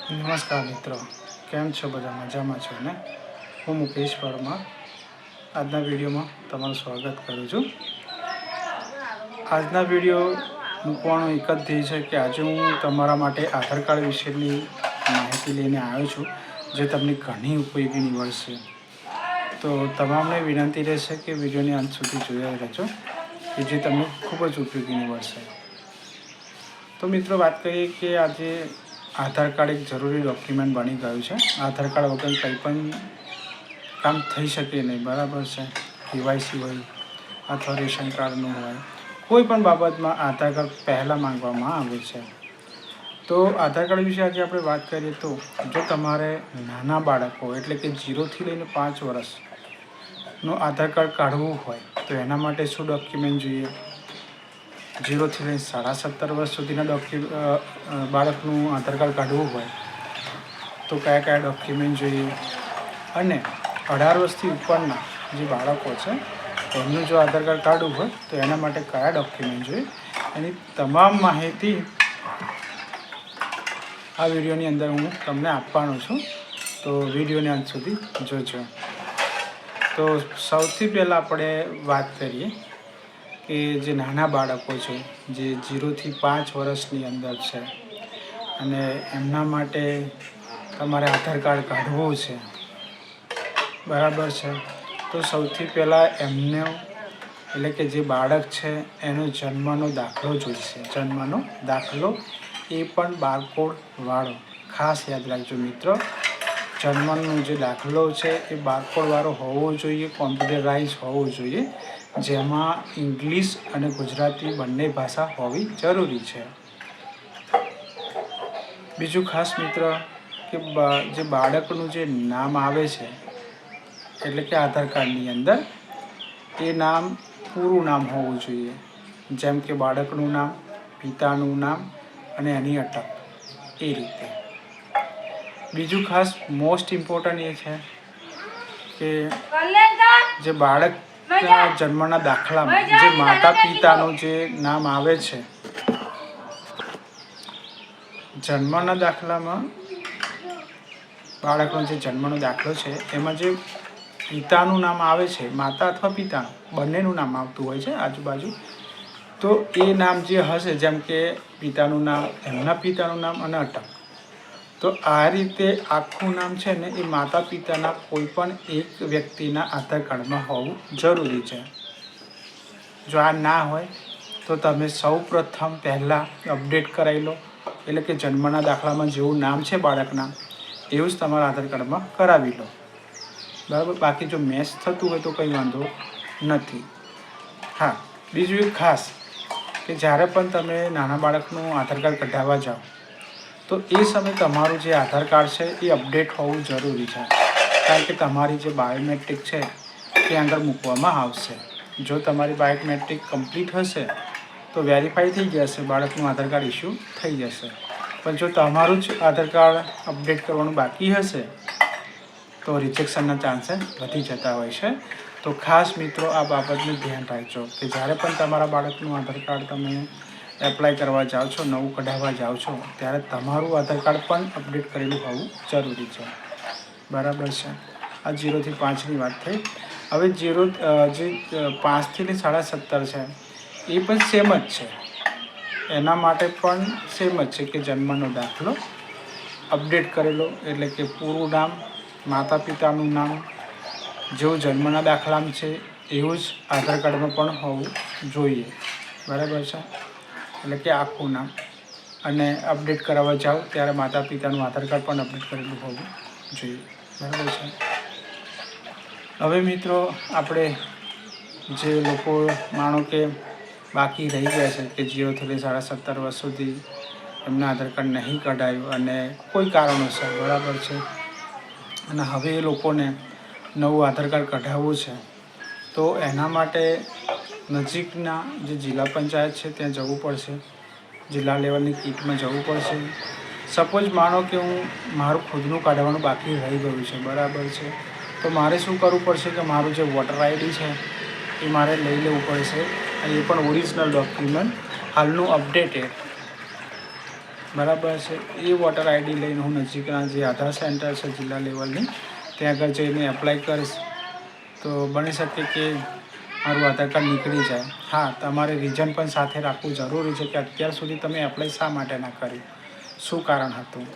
નમસ્કાર મિત્રો, કેમ છો? બધા મજામાં છો ને? હું મુકેશ પરમાર આજના વિડીયોમાં તમારું સ્વાગત કરું છું. આજના વિડીયો મૂકવાનો એક જ ધ્યેય છે કે આજે હું તમારા માટે આધાર કાર્ડ વિશેની માહિતી લઈને આવ્યો છું, જે તમને ઘણી ઉપયોગી નીવડશે. તો તમામને વિનંતી રહેશે કે વિડીયોની અંત સુધી જોયા રહેજો, કે જે તમને ખૂબ જ ઉપયોગી નીવડશે. તો મિત્રો, વાત કરીએ કે આજે આધાર કાર્ડ એક જરૂરી ડોક્યુમેન્ટ બની ગયું છે. આધાર કાર્ડ વગર કંઈ પણ કામ થઈ શકે નહીં, બરાબર છે. કેવાયસી હોય અથવા રેશન કાર્ડનું હોય, કોઈ પણ બાબતમાં આધાર કાર્ડ પહેલાં માંગવામાં આવે છે. તો આધાર કાર્ડ વિશે આજે આપણે વાત કરીએ તો જો તમારે નાના બાળકો એટલે કે 0થી લઈને 5 વર્ષનું આધાર કાર્ડ કાઢવું હોય તો એના માટે શું ડોક્યુમેન્ટ જોઈએ? 0થી લઈને 17.5 વર્ષ સુધીના બાળકનું આધાર કાર્ડ કાઢવું હોય તો કયા કયા ડોક્યુમેન્ટ જોઈએ? અને 18 વર્ષથી ઉપરના જે બાળકો છે એમનું જો આધાર કાર્ડ કાઢવું હોય તો એના માટે કયા ડોક્યુમેન્ટ જોઈએ? એની તમામ માહિતી આ વિડીયોની અંદર હું તમને આપવાનો છું, તો વિડીયોને અંત સુધી જોજો. તો સૌથી પહેલાં આપણે વાત કરીએ કે જે નાના બાળકો છે, જે 0થી 5 વર્ષની અંદર છે અને એમના માટે તમારે આધાર કાર્ડ કાઢવું છે, બરાબર છે. તો સૌથી પહેલાં એમને એટલે કે જે બાળક છે એનો જન્મનો દાખલો જોઈશે. જન્મનો દાખલો, એ પણ બારકોડવાળો. ખાસ યાદ રાખજો મિત્રો, જન્મનો જે દાખલો છે એ બારકોડવાળો હોવો જોઈએ, કોમ્પ્યુટરાઇઝ હોવો જોઈએ, જેમાં ઇંગ્લિશ અને ગુજરાતી બંને ભાષા હોવી જરૂરી છે. બીજું ખાસ મિત્ર કે જે બાળકનું જે નામ આવે છે એટલે કે આધાર કાર્ડની અંદર એ નામ પૂરું નામ હોવું જોઈએ, જેમ કે બાળકનું નામ, પિતાનું નામ અને એની અટક, એ રીતે. બીજું ખાસ મોસ્ટ ઇમ્પોર્ટન્ટ એ છે કે જે બાળકના જન્મના દાખલામાં જે માતા પિતાનું જે નામ આવે છે, જન્મના દાખલામાં બાળકનો જે જન્મનો દાખલો છે એમાં જે પિતાનું નામ આવે છે, માતા અથવા પિતાનું બંનેનું નામ આવતું હોય છે આજુબાજુ, તો એ નામ જે હશે, જેમ કે પિતાનું નામ, એમના પિતાનું નામ અને અટક, તો આ રીતે આખું નામ છે ને એ માતા પિતાના કોઈ પણ એક વ્યક્તિના આધાર કાર્ડમાં હોવું જરૂરી છે. જો આ ના હોય તો તમે સૌ પ્રથમ પહેલાં અપડેટ કરાવી લો, એટલે કે જન્મના દાખલામાં જેવું નામ છે બાળકના એવું જ તમારા આધાર કાર્ડમાં કરાવી લો, બરાબર. બાકી જો મેચ થતું હોય તો કંઈ વાંધો નથી. હા, બીજું એક ખાસ કે જ્યારે પણ તમે નાના બાળકનું આધાર કાર્ડ કઢાવવા જાઓ તો એ સમયે તમારું જે આધાર કાર્ડ છે એ અપડેટ હોવું જરૂરી છે, કારણ કે તમારી જે બાયોમેટ્રિક છે એ આગળ મૂકવામાં આવશે. જો તમારી બાયોમેટ્રિક કમ્પ્લીટ હશે તો વેરીફાઈ થઈ જશે, બાળકનું આધાર કાર્ડ ઇસ્યુ થઈ જશે. પણ જો તમારું જ આધાર કાર્ડ અપડેટ કરવાનું બાકી હશે તો રિજેક્શનના ચાન્સીસ વધી જતા હોય છે. તો ખાસ મિત્રો આ બાબતનું ધ્યાન રાખજો કે જ્યારે પણ તમારા બાળકનું આધાર કાર્ડ તમે એપ્લાય કરવા જાઓ છો, નવું કઢાવવા જાઓ છો, ત્યારે તમારું આધાર કાર્ડ પણ અપડેટ કરેલું હોવું જરૂરી છે, બરાબર છે. આ 0થી 5ની વાત થઈ. હવે જે 5થી 17.5 છે એ પણ સેમ જ છે. એના માટે પણ સેમ જ છે કે જન્મનો દાખલો અપડેટ કરેલો, એટલે કે પૂરું નામ, માતા પિતાનું નામ જેવું જન્મના દાખલામાં છે એવું જ આધાર કાર્ડમાં પણ હોવું જોઈએ, બરાબર છે. એટલે કે આખું નામ, અને અપડેટ કરાવવા જાઓ ત્યારે માતા પિતાનું આધાર કાર્ડ પણ અપડેટ કરેલું હોવું જોઈએ, બરાબર છે. હવે મિત્રો, આપણે જે લોકો માનો કે બાકી રહી ગયા છે કે 0થી લઈને 17.5 વર્ષ સુધી એમના આધાર કાર્ડ નહીં કઢાયું અને કોઈ કારણોસર, બરાબર છે, અને હવે એ લોકોને નવું આધાર કાર્ડ કઢાવવું છે, તો એના માટે નજીકના જે જિલ્લા પંચાયત છે ત્યાં જવું પડશે, જિલ્લા લેવલની કીટમાં જવું પડશે. સપોઝ માનો કે મારું ખુદનું કાઢવાનું બાકી રહી ગયું છે, બરાબર છે, તો મારે શું કરવું પડશે કે મારું જે વોટર આઈડી છે એ મારે લઈ લેવું પડશે, અને એ પણ ઓરિજિનલ ડોક્યુમેન્ટ, હાલનું અપડેટેડ, બરાબર છે. એ વોટર આઈડી લઈને હું નજીકના જે આધાર સેન્ટર છે જિલ્લા લેવલની ત્યાં આગળ જઈને એપ્લાય કરીશ તો બની શકે કે મારું આધાર કાર્ડ નીકળી જાય. હા, તમારે રીઝન પણ સાથે રાખવું જરૂરી છે કે અત્યાર સુધી તમે એપ્લાય શા માટે ના કર્યું, શું કારણ હતું.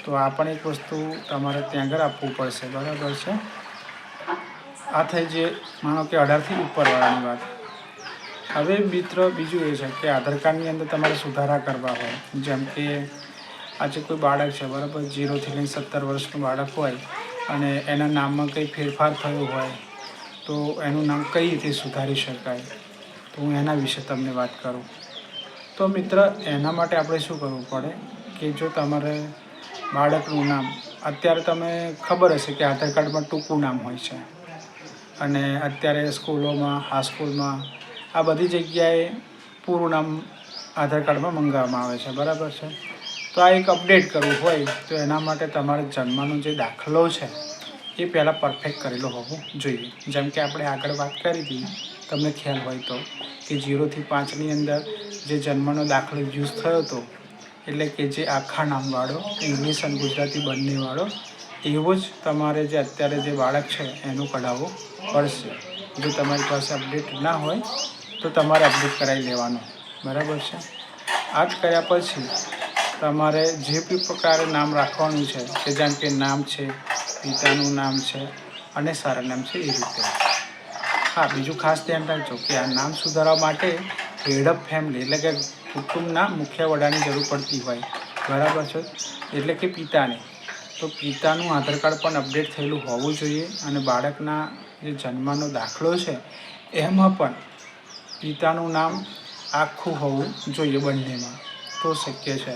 તો આ પણ એક વસ્તુ તમારે ત્યાં આગળ આપવું પડશે. બરાબર છે. આ થઈ જે માનો કે 18થી ઉપરવાળાની વાત. હવે મિત્રો બીજું એ છે કે આધાર કાર્ડની અંદર તમારે સુધારા કરવા હોય, જેમ કે આજે કોઈ બાળક છે બરાબર, 0થી લઈને 17 વર્ષનું બાળક હોય અને એના નામમાં કંઈ ફેરફાર થયો હોય તો એનું નામ કઈ રીતે સુધારી શકાય, તો હું એના વિશે તમને વાત કરું. તો મિત્ર, એના માટે આપણે શું કરવું પડે કે જો તમારે બાળકનું નામ અત્યારે તમે ખબર હશે કે આધાર કાર્ડમાં ટૂંકું નામ હોય છે અને અત્યારે સ્કૂલોમાં, હાઈસ્કૂલમાં આ બધી જગ્યાએ પૂરું નામ આધાર કાર્ડમાં મંગાવવામાં આવે છે. બરાબર છે. તો આ એક અપડેટ કરવું હોય તો એના માટે તમારે જન્મનો જે દાખલો છે એ પહેલાં પરફેક્ટ કરેલો હોવો જોઈએ. જેમ કે આપણે આગળ વાત કરી હતી, તમને ખ્યાલ હોય તો, કે 0થી 5ની અંદર જે જન્મનો દાખલો યુઝ થયો હતો, એટલે કે જે આખા નામવાળો, ઇંગ્લિશ અને ગુજરાતી બંનેવાળો, એવો જ તમારે જે અત્યારે જે બાળક છે એનું કઢાવવો પડશે. જો તમારી પાસે અપડેટ ના હોય તો તમારે અપડેટ કરાવી લેવાનું. બરાબર છે. આ જ કર્યા પછી તમારે જે બી પ્રકારે નામ રાખવાનું છે, કે જેમ કે નામ છે, પિતાનું નામ છે અને સરનામ છે, એ રીતે. હા, બીજું ખાસ ધ્યાન રાખજો કે આ નામ સુધારવા માટે હેડ ઓફ ફેમિલી એટલે કે કુટુંબના મુખ્ય વડાની જરૂર પડતી હોય. બરાબર છે. એટલે કે પિતાને. તો પિતાનું આધાર કાર્ડ પણ અપડેટ થયેલું હોવું જોઈએ અને બાળકના જે જન્મનો દાખલો છે એમાં પણ પિતાનું નામ આખું હોવું જોઈએ બંનેમાં, તો શક્ય છે.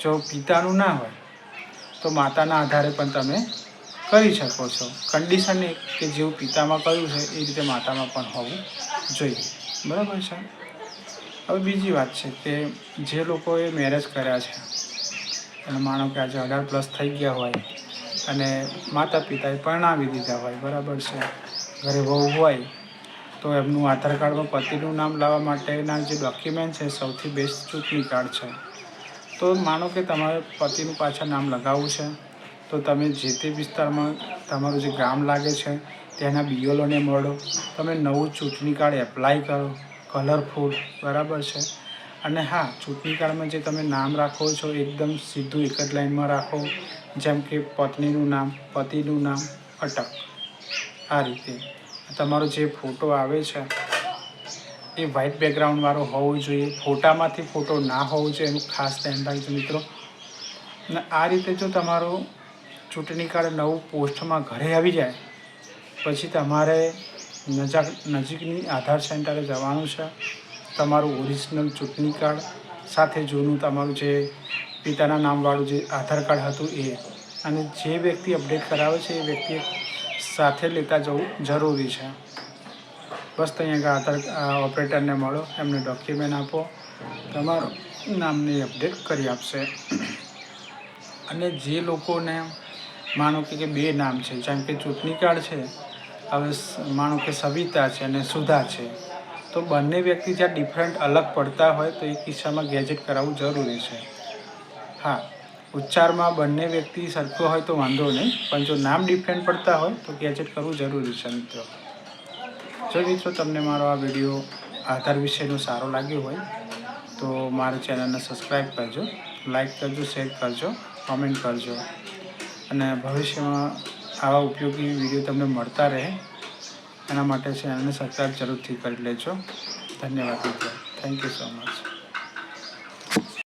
જો પિતાનું ના હોય તો માતાના આધારે પણ તમે કરી શકો છો. કન્ડિશન એક કે જેવું પિતામાં કર્યું છે એ રીતે માતામાં પણ હોવું જોઈએ. બરાબર છે. હવે બીજી વાત છે કે જે લોકોએ મેરેજ કર્યા છે અને માનો કે આજે 18+ થઈ ગયા હોય અને માતા પિતાએ પરણાવી દીધા હોય, બરાબર છે, ઘરે વહુ હોય, તો એમનું આધાર કાર્ડમાં પતિનું નામ લાવવા માટેના જે ડોક્યુમેન્ટ છે સૌથી બેસ્ટ ચૂંટણી કાર્ડ છે. તો માનો કે તમારે પતિનું પાછળ નામ લગાવવું છે તો તમે જે તે વિસ્તારમાં તમારું જે ગામ લાગે છે ત્યાંના BLOને મળો, તમે નવું ચૂંટણી કાર્ડ એપ્લાય કરો, કલરફુલ. બરાબર છે. અને હા, ચૂંટણી કાર્ડમાં જે તમે નામ રાખો છો એકદમ સીધું એક જ લાઈનમાં રાખો, જેમ કે પત્નીનું નામ, પતિનું નામ, અટક. આ રીતે તમારો જે ફોટો આવે છે એ વ્હાઇટ બેકગ્રાઉન્ડવાળો હોવો જોઈએ. ફોટામાંથી ફોટો ના હોવો જોઈએ, એનું ખાસ ધ્યાન રાખજો મિત્રો. અને આ રીતે જો તમારું ચૂંટણી કાર્ડ નવું પોસ્ટમાં ઘરે આવી જાય પછી તમારે નજીકની આધાર સેન્ટરે જવાનું છે. તમારું ઓરિજિનલ ચૂંટણી કાર્ડ સાથે જૂનું તમારું જે પિતાના નામવાળું જે આધાર કાર્ડ હતું એ, અને જે વ્યક્તિ અપડેટ કરાવે છે એ વ્યક્તિ સાથે લેતા જવું જરૂરી છે. બસ ત્યાં આધાર ઓપરેટરને મળો, એમને ડોક્યુમેન્ટ આપો, તમારું નામને અપડેટ કરી આપશે. અને જે લોકોને માનો કે 2 નામ છે, જેમ કે ચૂંટણી કાર્ડ છે, હવે માનો કે સવિતા છે અને સુધા છે, તો બંને વ્યક્તિ જ્યાં ડિફરન્ટ અલગ પડતા હોય તો એ કિસ્સામાં ગેજેટ કરાવવું જરૂરી છે. હા, ઉચ્ચારમાં બંને વ્યક્તિ સરખો હોય તો વાંધો નહીં, પણ જો નામ ડિફરન્ટ પડતા હોય તો ગેજેટ કરવું જરૂરી છે મિત્રો. જો મિત્રો તમને મારો આ વિડીયો આધાર વિશેનો સારો લાગ્યો હોય તો મારી ચેનલને સબસ્ક્રાઈબ કરજો, લાઈક કરજો, શેર કરજો, કોમેન્ટ કરજો. અને ભવિષ્યમાં આવા ઉપયોગી વિડીયો તમને મળતા રહે એના માટે ચેનલને સબસ્ક્રાઈબ જરૂરથી કરી લેજો. ધન્યવાદ મિત્રો. Thank you so much.